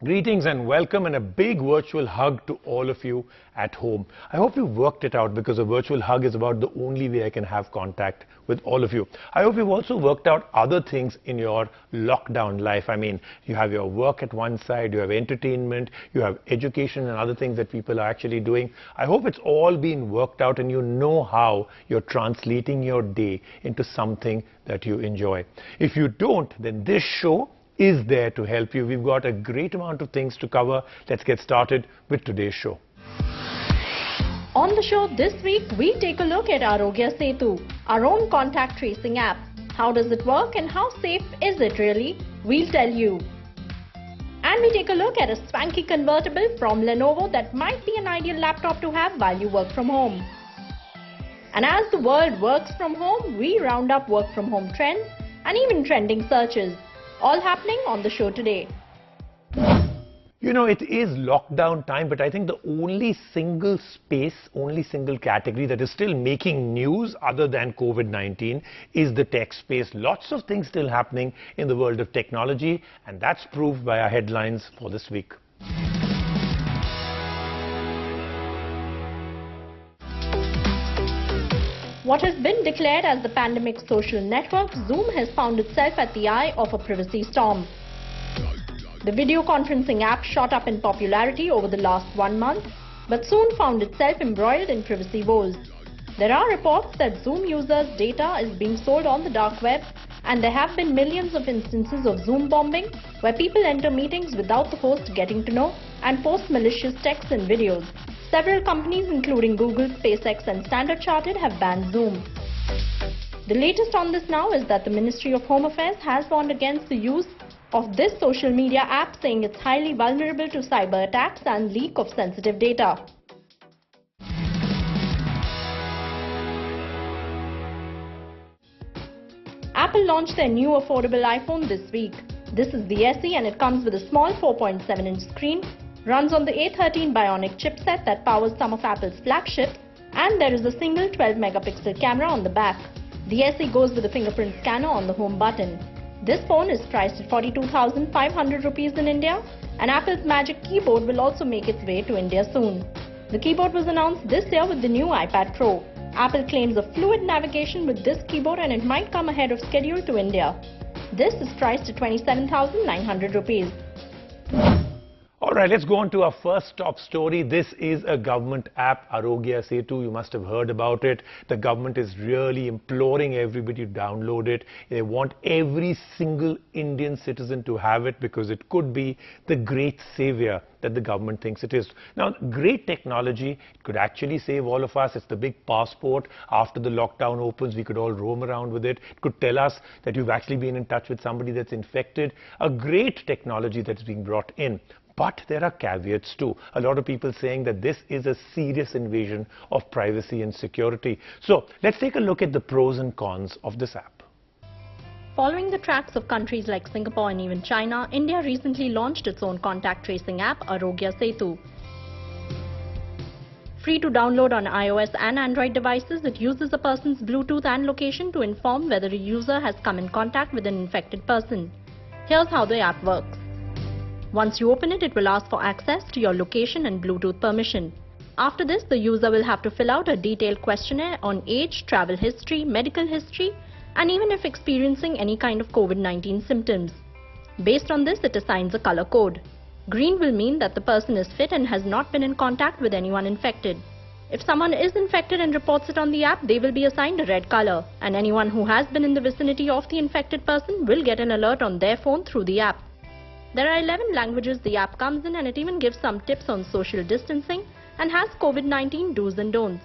Greetings and welcome and a big virtual hug to all of you at home. I hope you've worked it out because a virtual hug is about the only way I can have contact with all of you. I hope you've also worked out other things in your lockdown life. I mean, you have your work at one side, you have entertainment, you have education and other things that people are actually doing. I hope it's all been worked out and you know how you're translating your day into something that you enjoy. If you don't, then this show is there to help you. We've got a great amount of things to cover. Let's get started with today's show. On the show this week, we take a look at Aarogya Setu, our own contact tracing app. How does it work and how safe is it really? We'll tell you. And we take a look at a swanky convertible from Lenovo that might be an ideal laptop to have while you work from home. And as the world works from home, we round up work from home trends and even trending searches. All happening on the show today. You know, it is lockdown time, but I think the only single space, only single category that is still making news other than COVID-19 is the tech space. Lots of things still happening in the world of technology, and that's proved by our headlines for this week. What has been declared as the pandemic social network, Zoom has found itself at the eye of a privacy storm. The video conferencing app shot up in popularity over the last 1 month, but soon found itself embroiled in privacy woes. There are reports that Zoom users' data is being sold on the dark web, and there have been millions of instances of Zoom bombing, where people enter meetings without the host getting to know and post malicious texts and videos. Several companies including Google, SpaceX and Standard Chartered have banned Zoom. The latest on this now is that the Ministry of Home Affairs has warned against the use of this social media app, saying it's highly vulnerable to cyber attacks and leak of sensitive data. Apple launched their new affordable iPhone this week. This is the SE and it comes with a small 4.7-inch screen, runs on the A13 Bionic chipset that powers some of Apple's flagships, and there is a single 12-megapixel camera on the back. The SE goes with a fingerprint scanner on the home button. This phone is priced at 42,500 rupees in India, and Apple's Magic Keyboard will also make its way to India soon. The keyboard was announced this year with the new iPad Pro. Apple claims a fluid navigation with this keyboard and it might come ahead of schedule to India. This is priced at 27,900 rupees. All right, let's go on to our first top story. This is a government app, Aarogya Setu. You must have heard about it. The government is really imploring everybody to download it. They want every single Indian citizen to have it because it could be the great savior that the government thinks it is. Now, great technology, it could actually save all of us. It's the big passport. After the lockdown opens, we could all roam around with it. It could tell us that you've actually been in touch with somebody that's infected. A great technology that's being brought in. But there are caveats too. A lot of people saying that this is a serious invasion of privacy and security. So let's take a look at the pros and cons of this app. Following the tracks of countries like Singapore and even China, India recently launched its own contact tracing app, Aarogya Setu. Free to download on iOS and Android devices, it uses a person's Bluetooth and location to inform whether a user has come in contact with an infected person. Here's how the app works. Once you open it, it will ask for access to your location and Bluetooth permission. After this, the user will have to fill out a detailed questionnaire on age, travel history, medical history, and even if experiencing any kind of COVID-19 symptoms. Based on this, it assigns a color code. Green will mean that the person is fit and has not been in contact with anyone infected. If someone is infected and reports it on the app, they will be assigned a red color, and anyone who has been in the vicinity of the infected person will get an alert on their phone through the app. There are 11 languages the app comes in, and it even gives some tips on social distancing and has COVID-19 do's and don'ts.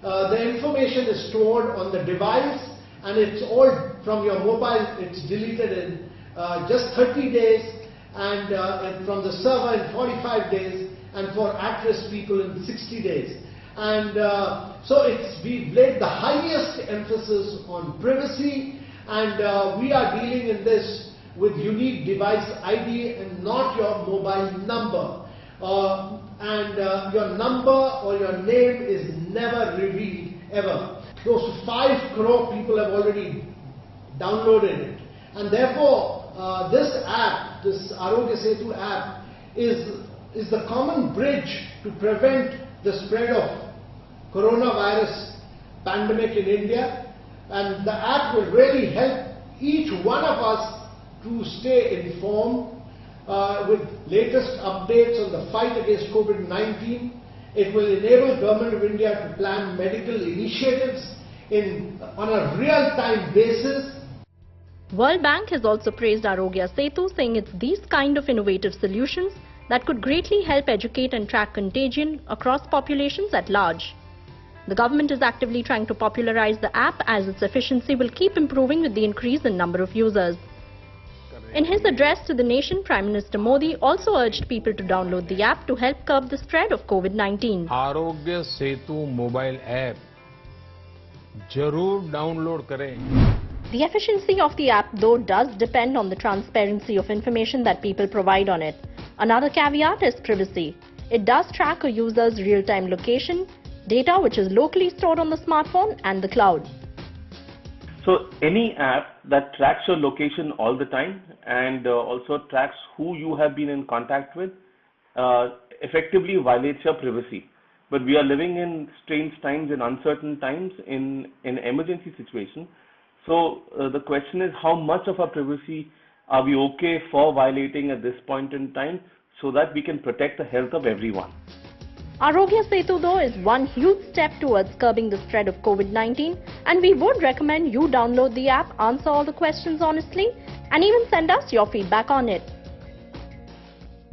The information is stored on the device and it's all from your mobile. It's deleted in just 30 days and from the server in 45 days and for at-risk people in 60 days. And so we've laid the highest emphasis on privacy, and we are dealing in this with unique device ID and not your mobile number. Your number or your name is never revealed ever. Close to 5 crore people have already downloaded it, and therefore this app, this Aarogya Setu app, is the common bridge to prevent the spread of coronavirus pandemic in India, and the app will really help each one of us to stay informed with latest updates on the fight against COVID-19. It will enable Government of India to plan medical initiatives on a real-time basis. World Bank has also praised Aarogya Setu, saying it's these kind of innovative solutions that could greatly help educate and track contagion across populations at large. The government is actively trying to popularize the app as its efficiency will keep improving with the increase in number of users. In his address to the nation, Prime Minister Modi also urged people to download the app to help curb the spread of COVID-19. Aarogya Setu mobile app जरूर download करें. The efficiency of the app, though, does depend on the transparency of information that people provide on it. Another caveat is privacy. It does track a user's real-time location, data which is locally stored on the smartphone and the cloud. So any app that tracks your location all the time and also tracks who you have been in contact with effectively violates your privacy. But we are living in strange times and uncertain times in emergency situation. So the question is, how much of our privacy are we okay for violating at this point in time so that we can protect the health of everyone? Aarogya Setu, though, is one huge step towards curbing the spread of COVID-19, and we would recommend you download the app, answer all the questions honestly, and even send us your feedback on it.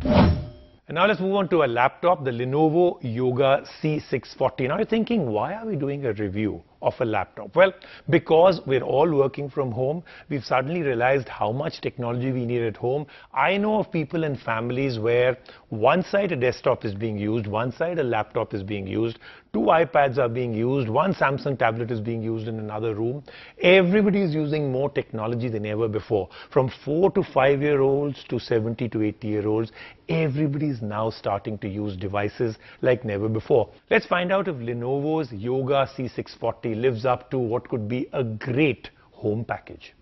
And now let's move on to a laptop, the Lenovo Yoga C640. Now you're thinking, why are we doing a review of a laptop? Well, because we're all working from home, we've suddenly realized how much technology we need at home. I know of people and families where one side a desktop is being used, one side a laptop is being used, 2 iPads are being used, 1 Samsung tablet is being used in another room. Everybody is using more technology than ever before. From 4 to 5-year-olds to 70 to 80-year-olds, everybody is now starting to use devices like never before. Let's find out if Lenovo's Yoga C640 lives up to what could be a great home package.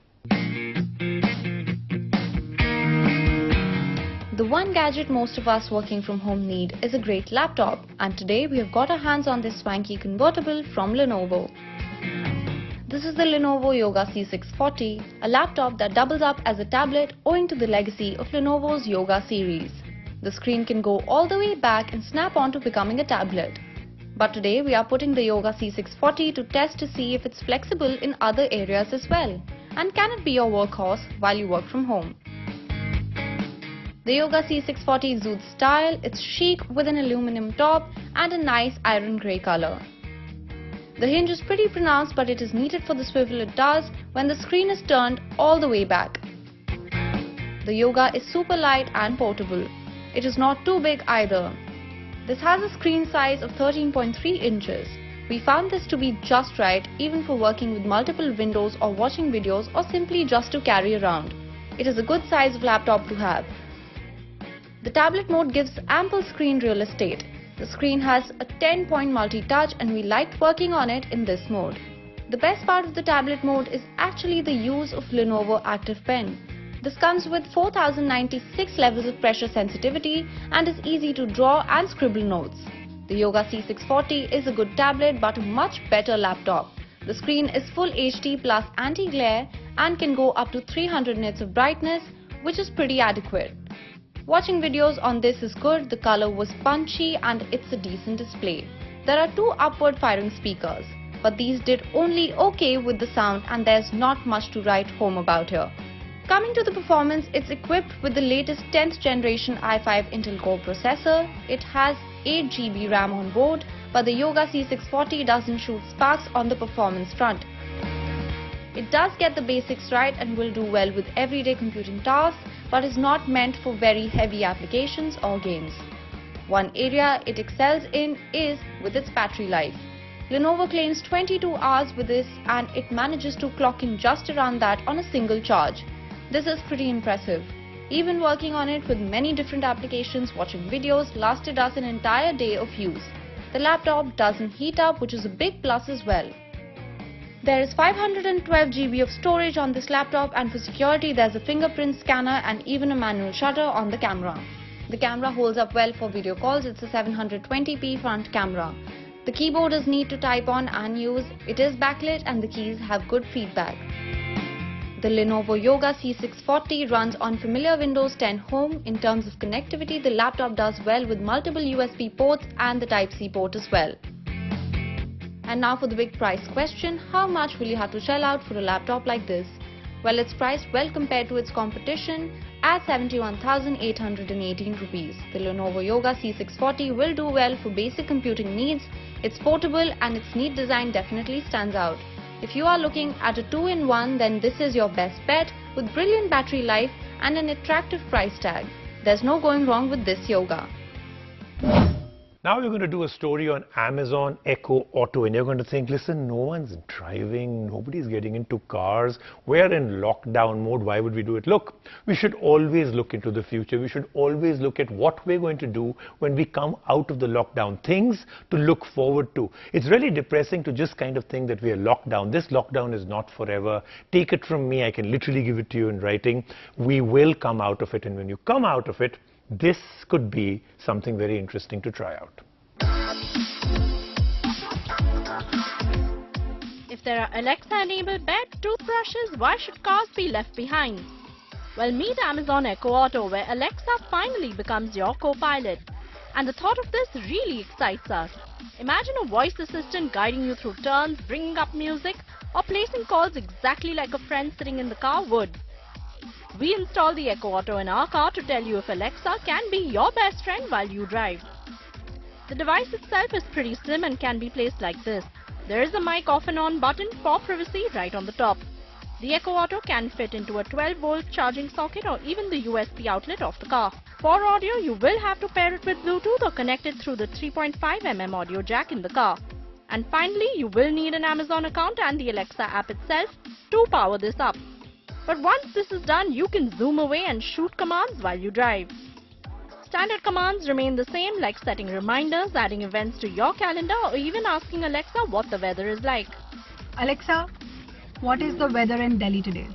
The one gadget most of us working from home need is a great laptop, and today we have got our hands on this swanky convertible from Lenovo. This is the Lenovo Yoga C640, a laptop that doubles up as a tablet owing to the legacy of Lenovo's Yoga series. The screen can go all the way back and snap on to becoming a tablet. But today we are putting the Yoga C640 to test to see if it's flexible in other areas as well, and can it be your workhorse while you work from home. The Yoga C640 exudes style, it's chic with an aluminum top and a nice iron grey color. The hinge is pretty pronounced, but it is needed for the swivel it does when the screen is turned all the way back. The Yoga is super light and portable. It is not too big either. This has a screen size of 13.3 inches. We found this to be just right even for working with multiple windows or watching videos or simply just to carry around. It is a good size of laptop to have. The tablet mode gives ample screen real estate. The screen has a 10-point multi-touch and we liked working on it in this mode. The best part of the tablet mode is actually the use of Lenovo Active Pen. This comes with 4096 levels of pressure sensitivity and is easy to draw and scribble notes. The Yoga C640 is a good tablet but a much better laptop. The screen is full HD plus anti-glare and can go up to 300 nits of brightness, which is pretty adequate. Watching videos on this is good, the color was punchy and it's a decent display. There are 2 upward firing speakers, but these did only okay with the sound and there's not much to write home about here. Coming to the performance, it's equipped with the latest 10th generation i5 Intel Core processor. It has 8 GB RAM on board, but the Yoga C640 doesn't shoot sparks on the performance front. It does get the basics right and will do well with everyday computing tasks, but is not meant for very heavy applications or games. One area it excels in is with its battery life. Lenovo claims 22 hours with this and it manages to clock in just around that on a single charge. This is pretty impressive. Even working on it with many different applications, watching videos lasted us an entire day of use. The laptop doesn't heat up, which is a big plus as well. There is 512 GB of storage on this laptop, and for security there's a fingerprint scanner and even a manual shutter on the camera. The camera holds up well for video calls. It's a 720p front camera. The keyboard is neat to type on and use. It is backlit and the keys have good feedback. The Lenovo Yoga C640 runs on familiar Windows 10 Home. In terms of connectivity, the laptop does well with multiple USB ports and the Type-C port as well. And now for the big price question, how much will you have to shell out for a laptop like this? Well, it's priced well compared to its competition at 71,818 rupees. The Lenovo Yoga C640 will do well for basic computing needs. It's portable and its neat design definitely stands out. If you are looking at a 2-in-1, then this is your best bet with brilliant battery life and an attractive price tag. There's no going wrong with this Yoga. Now we're going to do a story on Amazon Echo Auto, and you're going to think, listen, no one's driving, nobody's getting into cars, we're in lockdown mode, why would we do it? Look, we should always look into the future. We should always look at what we're going to do when we come out of the lockdown, things to look forward to. It's really depressing to just kind of think that we are locked down. This lockdown is not forever. Take it from me, I can literally give it to you in writing. We will come out of it, and when you come out of it, this could be something very interesting to try out. If there are Alexa-enabled bed, toothbrushes, why should cars be left behind? Well, meet Amazon Echo Auto, where Alexa finally becomes your co-pilot. And the thought of this really excites us. Imagine a voice assistant guiding you through turns, bringing up music, or placing calls exactly like a friend sitting in the car would. We installed the Echo Auto in our car to tell you if Alexa can be your best friend while you drive. The device itself is pretty slim and can be placed like this. There is a mic off and on button for privacy right on the top. The Echo Auto can fit into a 12-volt charging socket or even the USB outlet of the car. For audio, you will have to pair it with Bluetooth or connect it through the 3.5mm audio jack in the car. And finally, you will need an Amazon account and the Alexa app itself to power this up. But once this is done, you can zoom away and shoot commands while you drive. Standard commands remain the same, like setting reminders, adding events to your calendar, or even asking Alexa what the weather is like. Alexa, what is the weather in Delhi today?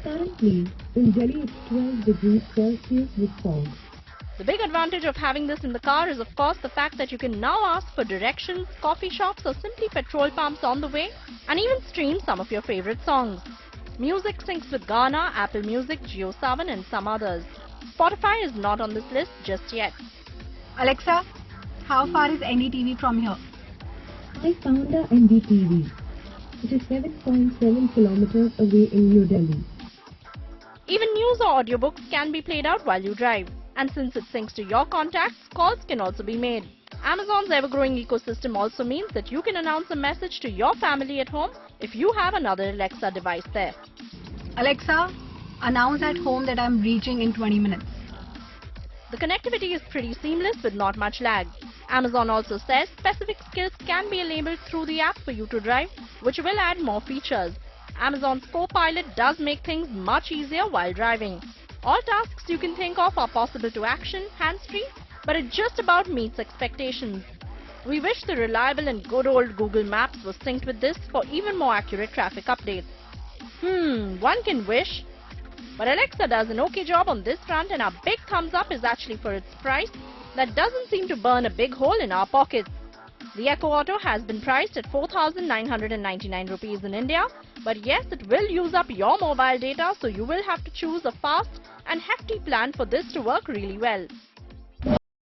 Currently, in Delhi it's 12 degrees Celsius with fog. The big advantage of having this in the car is, of course, the fact that you can now ask for directions, coffee shops, or simply petrol pumps on the way, and even stream some of your favorite songs. Music syncs with Ghana, Apple Music, JioSaavn, and some others. Spotify is not on this list just yet. Alexa, how far is NDTV from here? I found a NDTV. It is 7.7 kilometers away in New Delhi. Even news or audiobooks can be played out while you drive. And since it syncs to your contacts, calls can also be made. Amazon's ever-growing ecosystem also means that you can announce a message to your family at home if you have another Alexa device there. Alexa, announce at home that I'm reaching in 20 minutes. The connectivity is pretty seamless with not much lag. Amazon also says specific skills can be enabled through the app for you to drive, which will add more features. Amazon's co-pilot does make things much easier while driving. All tasks you can think of are possible to action, hands-free, but it just about meets expectations. We wish the reliable and good old Google Maps was synced with this for even more accurate traffic updates. One can wish. But Alexa does an okay job on this front, and our big thumbs up is actually for its price that doesn't seem to burn a big hole in our pockets. The Echo Auto has been priced at 4,999 rupees in India, but yes, it will use up your mobile data, so you will have to choose a fast and hefty plan for this to work really well.